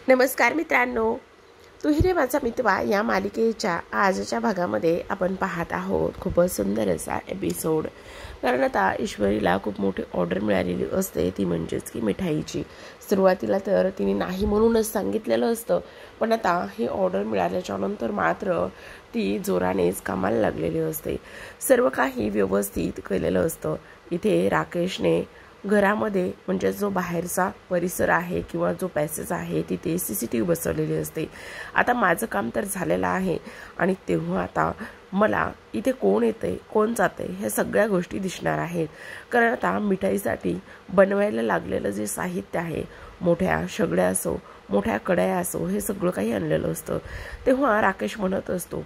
नमस्कार मित्रांनो, तू ही रे माझा मितवा या मालिकेच्या आजच्या भागामध्ये आपण पाहत आहोत खूपच सुंदर असा एपिसोड. कारण आता ईश्वरीला खूप मोठी ऑर्डर मिळालेली असते, ती म्हणजेच की मिठाईची. सुरुवातीला तर तिने नाही म्हणूनच सांगितलेलं असतं, पण आता ही ऑर्डर मिळाल्याच्या नंतर मात्र ती जोरानेच कामाला लागलेली असते. सर्व काही व्यवस्थित केलेलं असतं. इथे राकेशने घरामध्ये म्हणजे जो बाहेरचा परिसर आहे किंवा जो पॅसेज आहे तिथे CCTV बसवलेली असते. आता माझं काम तर झालेलं आहे आणि तेव्हा आता मला इथे कोण येते कोण जाते ह्या सगळ्या गोष्टी दिसणार आहेत. कारण आता मिठाईसाठी बनवायला लागलेलं जे साहित्य आहे, मोठ्या शेगड्या असो मोठ्या कढया असो, हे सगळं काही आणलेलं असतं. तेव्हा राकेश म्हणत असतो,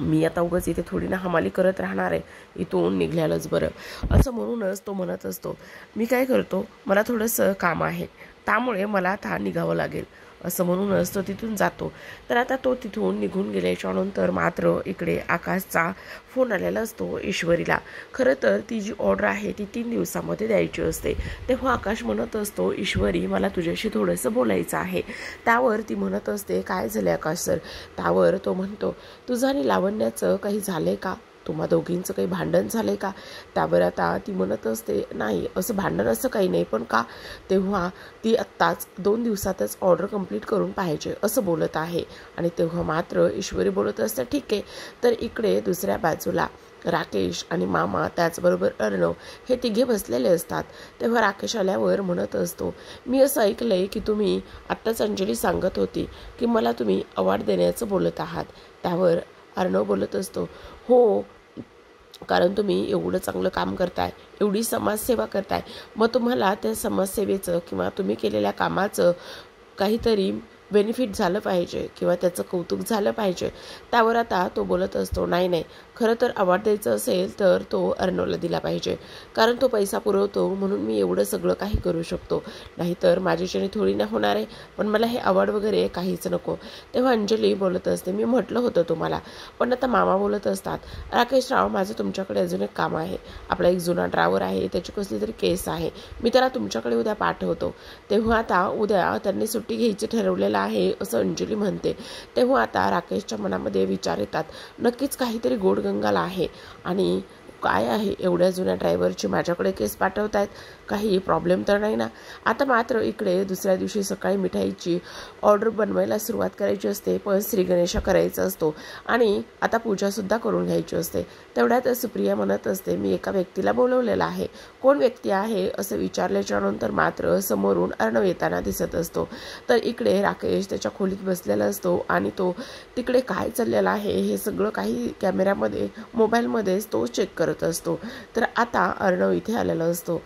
मी आता उगाच इथे थोडी ना हमाली करत राहणार आहे, इथून निघाल्यालंच बरं. असं म्हणूनच तो म्हणत असतो, मी काय करतो, मला थोडंसं काम आहे त्यामुळे मला आता निघावं लागेल. असं म्हणूनच तो तिथून जातो. तर आता तो तिथून निघून गेल्याच्या नंतर मात्र इकडे आकाशचा फोन आलेला असतो ईश्वरीला. खरं तर ती जी ऑर्डर आहे ती 3 दिवसामध्ये द्यायची असते. तेव्हा आकाश म्हणत असतो, ईश्वरी मला तुझ्याशी थोडंसं बोलायचं आहे. त्यावर ती म्हणत असते, काय झालं आकाश सर? त्यावर तो म्हणतो, तुझं आणि लावण्याचं काही झालंय का? तुम्हा दोघींचं काही भांडण झालंय का? त्यावर आता ती म्हणत असते, नाही असं भांडण असं काही नाही, पण का? तेव्हा ती आत्ताच 2 दिवसातच ऑर्डर कंप्लीट करून पाहिजे असं बोलत आहे. आणि तेव्हा मात्र ईश्वरी बोलत असते, ठीक आहे. तर इकडे दुसऱ्या बाजूला राकेश आणि मामा त्याचबरोबर अर्णव हे तिघे बसलेले असतात. तेव्हा राकेश आल्यावर म्हणत असतो, मी असं ऐकलंय की तुम्ही आत्ताच अंजली सांगत होती की मला तुम्ही अवॉर्ड देण्याचं बोलत आहात. त्यावर अर्णव बोलत असतो, हो, कारण तुम्ही एवढं चांगलं काम करताय, एवढी समाजसेवा करताय, मग तुम्हाला त्या समाजसेवेचं किंवा तुम्ही केलेल्या कामाचं काहीतरी बेनिफिट झालं पाहिजे किंवा त्याचं कौतुक झालं पाहिजे. त्यावर आता तो बोलत असतो, नाही नाही, खरं तर अवॉर्ड द्यायचं असेल तर तो अर्णवला दिला पाहिजे, कारण तो पैसा पुरवतो म्हणून मी एवढं सगळं काही करू शकतो, नाहीतर माझ्याच्याने थोडी ना होणार आहे. पण मला हे अवॉर्ड वगैरे काहीच नको. तेव्हा अंजली बोलत असते, मी म्हटलं होतं तुम्हाला. पण आता मामा बोलत असतात, राकेशराव माझं तुमच्याकडे अजून एक काम आहे. आपला एक जुना ड्रायव्हर आहे, त्याची कसली तरी केस आहे, मी त्याला तुमच्याकडे उद्या पाठवतो. तेव्हा आता उद्या त्यांनी सुट्टी घ्यायची ठरवलेलं आहे असं अंजली म्हणते. तेव्हा आता राकेशच्या मनामध्ये विचार येतात, नक्कीच काहीतरी गोडगंगाला आहे. आणि काय आहे एवढ्या जुन्या ड्रायव्हरची माझ्याकडे केस पाठवतायत, काही प्रॉब्लेम तर नाही ना? आता मात्र इकडे दुसऱ्या दिवशी सकाळी मिठाईची ऑर्डर बनवायला सुरुवात करायची असते, पण श्री गणेशा करायचा असतो आणि आता पूजासुद्धा करून घ्यायची असते. तेवढ्यात सुप्रिया म्हणत असते, मी एका व्यक्तीला बोलवलेलं आहे. कोण व्यक्ती आहे असं विचारल्याच्या नंतर मात्र समोरून अर्णव येताना दिसत असतो. तर इकडे राकेश त्याच्या खोलीत बसलेला असतो आणि तो तिकडे काय चाललेलं आहे हे सगळं काही कॅमेऱ्यामध्ये मोबाईलमध्येच तो चेक करत असतो. तर आता अर्णव इथे आलेला असतो.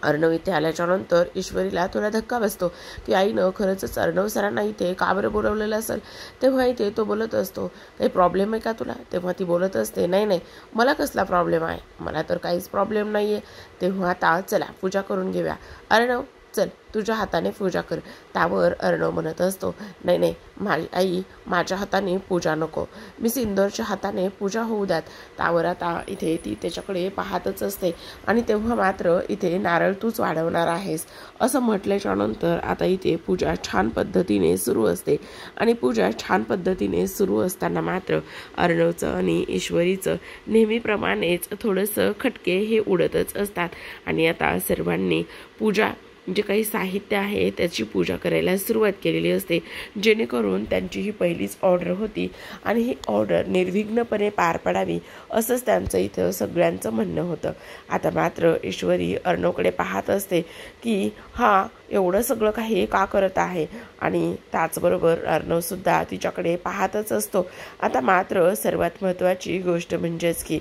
अर्णव इथे आल्याच्या नंतर ईश्वरीला थोडा धक्का बसतो की आईनं खरंच अर्णव सरांना इथे का बरं बोलवलेलं असेल. तेव्हा इथे तो बोलत असतो, काही प्रॉब्लेम आहे का तुला? तेव्हा ती बोलत असते, नाही नाही, मला कसला प्रॉब्लेम आहे, मला तर काहीच प्रॉब्लेम नाही आहे. तेव्हा आता चला पूजा करून घेऊया. अर्णव चल तुझ्या हाताने पूजा कर. त्यावर अर्णव म्हणत असतो, नाही नाही, माझी आई माझ्या हाताने पूजा नको, मी सिंदूरच्या हाताने पूजा होऊ द्यात. त्यावर आता इथे ती त्याच्याकडे पाहतच असते आणि तेव्हा मात्र इथे नारळ तूच वाढवणार आहेस असं म्हटल्याच्या नंतर आता इथे पूजा छान पद्धतीने सुरू असते. आणि पूजा छान पद्धतीने सुरू असताना मात्र अर्णवचं आणि ईश्वरीचं नेहमीप्रमाणेच थोडंसं खटके हे उडतच असतात. आणि आता सर्वांनी पूजा जे काही साहित्य आहे त्याची पूजा करायला सुरुवात केलेली असते, जेणेकरून त्यांची ही पहिलीच ऑर्डर होती आणि ही ऑर्डर निर्विघ्नपणे पार पडावी असंच त्यांचं इथं सगळ्यांचं म्हणणं होतं. आता मात्र ईश्वरी अर्णवकडे पाहत असते की हा एवढं सगळं काही का करत आहे आणि त्याचबरोबर अर्णवसुद्धा तिच्याकडे पाहतच असतो. आता मात्र सर्वात महत्त्वाची गोष्ट म्हणजेच की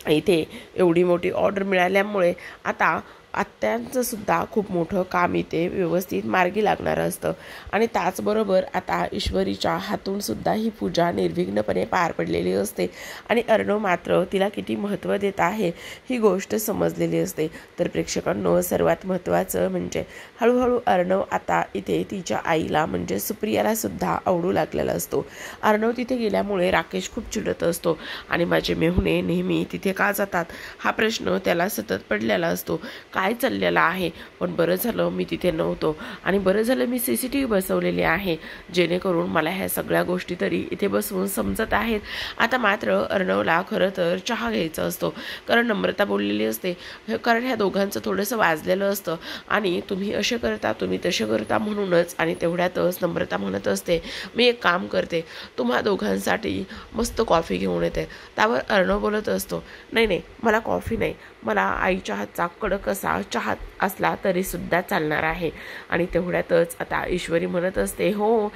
इथे एवढी मोठी ऑर्डर मिळाल्यामुळे आता आत्यांचं सुद्धा खूप मोठं काम इथे व्यवस्थित मार्गी लागणार असतं. आणि त्याचबरोबर आता ईश्वरीच्या हातून सुद्धा ही पूजा निर्विघ्नपणे पार पडलेली असते आणि अर्णव मात्र तिला किती महत्त्व देत आहे ही गोष्ट समजलेली असते. तर प्रेक्षकांनो, सर्वात महत्त्वाचं म्हणजे हळूहळू अर्णव आता इथे तिच्या आईला म्हणजे सुप्रियाला सुद्धा आवडू लागलेला असतो. अर्णव तिथे गेल्यामुळे राकेश खूप चिडत असतो आणि माझे मेहुणे नेहमी तिथे का जातात हा प्रश्न त्याला सतत पडलेला असतो. काय चाललेलं आहे. पण बरं झालं मी तिथे नव्हतो आणि बरं झालं मी CCTV बसवलेली आहे, जेणेकरून मला ह्या सगळ्या गोष्टी तरी इथे बसवून समजत आहेत. आता मात्र अर्णवला खरं तर चहा घ्यायचा असतो, कारण नम्रता बोललेली असते, कारण ह्या दोघांचं थोडंसं वाजलेलं असतं आणि तुम्ही असे करता तुम्ही तसे करता म्हणूनच. आणि तेवढ्यातच नम्रता म्हणत असते, मी एक काम करते, तुम्हा दोघांसाठी मस्त कॉफी घेऊन येते. त्यावर अर्णव बोलत असतो, नाही नाही मला कॉफी नाही, मला आईच्या हातचा कडक असा चहा असला तरी सुद्धा चालणार आहे. आणि तेवढ्यातच आता ईश्वरी म्हणत असते, हो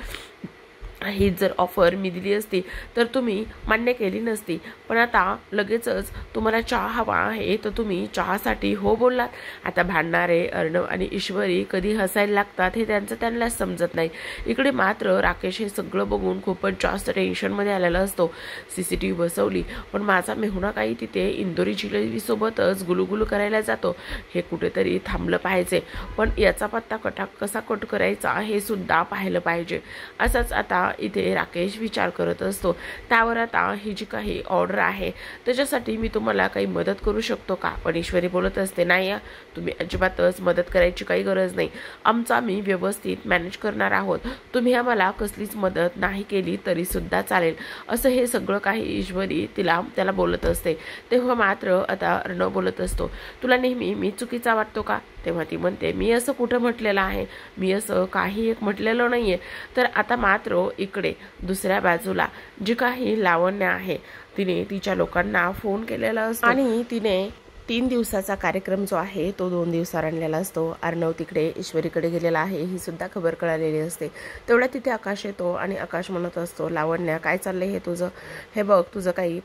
ही जर ऑफर मी दिली असती तर तुम्ही मान्य केली नसती, पण आता लगेचच तुम्हाला चहा हवा आहे तर तुम्ही चहासाठी हो बोललात. आता भांडणारे अर्णव आणि ईश्वरी कधी हसायला लागतात हे त्यांनाच समजत नाही. इकडे मात्र राकेश हे सगळं बघून खूपच जास्त टेन्शनमध्ये आलेला असतो. CCTV बसवली, पण माझा मेहुणा काही तिथे इंदोरी जिलेबीसोबतच गुलुगुलू करायला जातो, हे कुठेतरी थांबलं पाहिजे, पण याचा पत्ता कसा कट करायचा हे सुद्धा पाहिलं पाहिजे. असंच आता इथे राकेश विचार करत असतो. त्यावर आता ही जी काही ऑर्डर आहे त्याच्यासाठी मी तुम्हाला काही मदत करू शकतो का. पण ईश्वरी बोलत असते, नाही तुम्ही अजिबातच मदत करायची काही गरज नाही, आमचा मी व्यवस्थित मॅनेज करणार आहोत, तुम्ही आम्हाला कसलीच मदत नाही केली तरी सुद्धा चालेल. असं हे सगळं काही ईश्वरी त्याला बोलत असते. तेव्हा मात्र आता अर्णव बोलत असतो, तुला नेहमी मी चुकीचा वाटतो का. तेव्हा ती म्हणते, मी असं कुठं म्हटलेलं आहे, मी असं काही एक म्हटलेलं नाहीये. तर आता मात्र इकडे दुसऱ्या बाजूला जी काही लावण्य आहे तिने तिच्या लोकांना फोन केलेला असतो आणि तिने 3 दिवसाचा कार्यक्रम जो आहे तो 2 दिवसात आणलेला असतो. अर्णव तिकडे ईश्वरीकडे गेलेला आहे ही सुद्धा खबर कळालेली असते. तेवढ्या तिथे आकाश येतो आणि आकाश म्हणत असतो, लावण्या काय चाललंय हे तुझं, हे बघ तुझं काही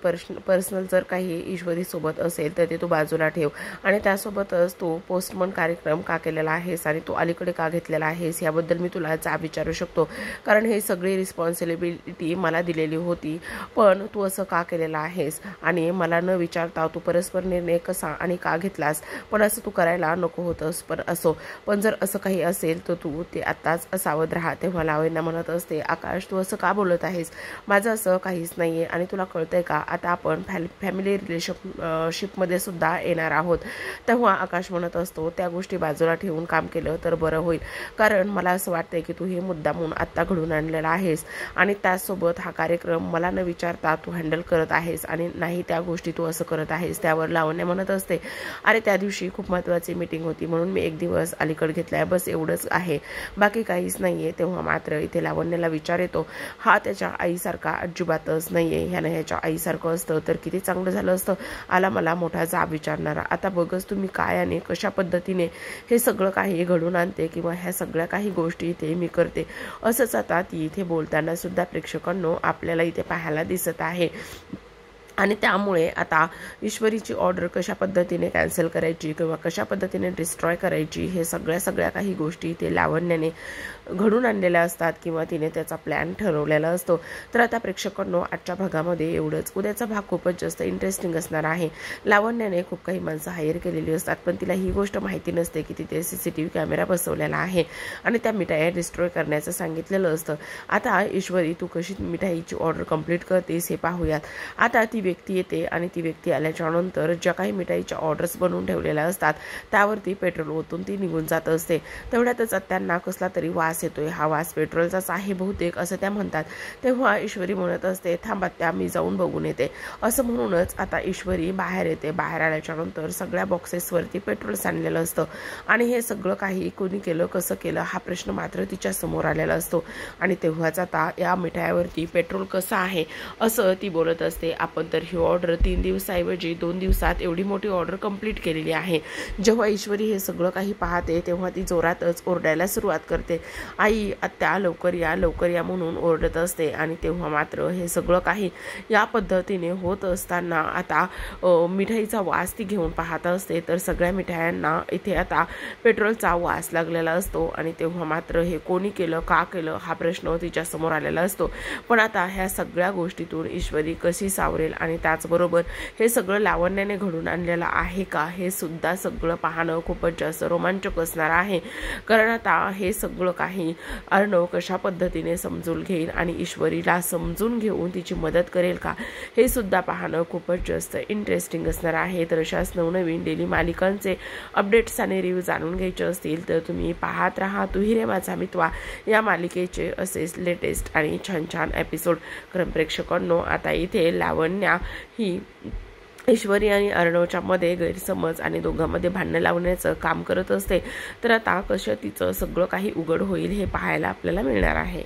पर्सनल जर काही ईश्वरीसोबत असेल तर ते तू बाजूला ठेव आणि त्यासोबतच तू पोस्टमन कार्यक्रम का केलेला आहेस आणि तू अलीकडे का घेतलेला आहेस याबद्दल मी तुला जाब विचारू शकतो, कारण हे सगळी रिस्पॉन्सिबिलिटी मला दिलेली होती, पण तू असं का केलेलं आहेस आणि मला न विचारता तू परस्पर निर्णय कसा आणि का घेतलास. पण असं तू करायला नको होतंस, पण जर असं काही असेल तर तू ते आत्ताच सावध राहा. तेव्हा लावण्या म्हणत असते, आकाश तू असं का बोलत आहेस, माझं असं काहीच नाहीये आणि तुला कळतंय का आता आपण फॅमिली रिलेशनशिपमध्ये सुद्धा येणार आहोत. तेव्हा आकाश म्हणत असतो, त्या गोष्टी बाजूला ठेवून काम केलं तर बरं होईल, कारण मला असं वाटतंय की तू हे मुद्दामून आत्ता घडून आणलेला आहेस आणि त्याचसोबत हा कार्यक्रम मला न विचारता तू हँडल करत आहेस आणि नाही त्या गोष्टी तू असं करत आहेस. त्यावर लावण्या म्हणत असते, अरे त्या दिवशी खूप महत्त्वाची मीटिंग होती म्हणून मी एक दिवस अलीकडे घेतलाय, बस एवढंच आहे, बाकी काहीच नाहीये. तेव्हा मात्र इथे लावण्याला विचार येतो, हा त्याच्या आईसारखा अजिबातच नाहीये, ह्यानं ह्याच्या आईसारखं असतं तर किती चांगलं झालं असतं, आला मला मोठा जाब विचारणारा. आता बघच तुम्ही काय आणि कशा पद्धतीने हे सगळं काही घडून आणते किंवा ह्या सगळ्या काही गोष्टी इथे मी करते. असंच आता ती इथे बोलताना सुद्धा प्रेक्षकांनो आपल्याला इथे पाहायला दिसत आहे. आणि त्यामुळे आता ईश्वरीची ऑर्डर कशा पद्धतीने कॅन्सल करायची किंवा कशा पद्धतीने डिस्ट्रॉय करायची हे सगळ्या काही गोष्टी ते लावण्याने घडून आणलेल्या असतात किंवा तिने त्याचा प्लॅन ठरवलेला असतो. तर आता प्रेक्षकांनो आजच्या भागामध्ये एवढंच. उद्याचा भाग खूपच जास्त इंटरेस्टिंग असणार आहे. लावण्याने खूप काही माणसं हायर केलेली असतात, पण तिला ही गोष्ट माहिती नसते की तिथे CCTV कॅमेरा बसवलेला आहे आणि त्या मिठाया डिस्ट्रॉय करण्याचं सांगितलेलं असतं. आता ईश्वरी तू कशी मिठाईची ऑर्डर कंप्लीट करतेस हे पाहूयात. आता ती व्यक्ती येते आणि ती व्यक्ती आल्याच्या नंतर ज्या काही मिठाईच्या ऑर्डर्स बनवून ठेवलेल्या असतात त्यावरती पेट्रोल ओतून ती निघून जात असते. तेवढ्यातच त्यांना कसला तरी वास येतोय, हा वास पेट्रोलचाच आहे बहुतेक असं त्या म्हणतात. तेव्हा ईश्वरी म्हणत असते, थांबा त्या मी जाऊन बघून येते. असं म्हणूनच आता ईश्वरी बाहेर येते. बाहेर आल्याच्या नंतर सगळ्या बॉक्सेसवरती पेट्रोल सांडलेलं असतं आणि हे सगळं काही कोणी केलं कसं केलं हा प्रश्न मात्र तिच्या समोर आलेला असतो. आणि तेव्हाच आता या मिठायावरती पेट्रोल कसं आहे असं ती बोलत असते. आपण तर ही ऑर्डर 3 दिवसाऐवजी 2 दिवसात एवढी मोठी ऑर्डर कंप्लीट केलेली आहे. जेव्हा ईश्वरी हे सगळं काही पाहते तेव्हा ती जोरातच ओरडायला सुरुवात करते. आई आत्या लवकर या म्हणून ओरडत असते. आणि तेव्हा मात्र हे सगळं काही या पद्धतीने होत असताना आता मिठाईचा वास ती घेऊन पाहत असते तर सगळ्या मिठायांना इथे आता पेट्रोलचा वास लागलेला असतो. आणि तेव्हा मात्र हे कोणी केलं का केलं हा प्रश्न तिच्या समोर आलेला असतो. पण आता ह्या सगळ्या गोष्टीतून ईश्वरी कशी सावरेल आणि त्याचबरोबर हे सगळं लावण्याने घडून आणलेलं आहे का हे सुद्धा सगळं पाहणं खूपच जास्त रोमांचक असणार आहे. कारण आता हे सगळं काही अर्णव कशा पद्धतीने समजून घेईल आणि ईश्वरीला समजून घेऊन तिची मदत करेल का हे सुद्धा पाहणं खूपच जास्त इंटरेस्टिंग असणार आहे. तर अशाच नवनवीन डेली मालिकांचे अपडेट्स आणि रिव्ह्यू जाणून घ्यायचे असतील तर तुम्ही पाहत राहा तू ही रे माझा मितवा या मालिकेचे असेच लेटेस्ट आणि छान छान एपिसोड. कारण प्रेक्षकांनो आता इथे लावण्या ही ईश्वरी आणि अर्णवच्या मध्ये गैरसमज आणि दोघांमध्ये भांडणं लावण्याचं काम करत असते. तर आता कसं तिचं सगळं काही उघड होईल हे पाहायला आपल्याला मिळणार आहे.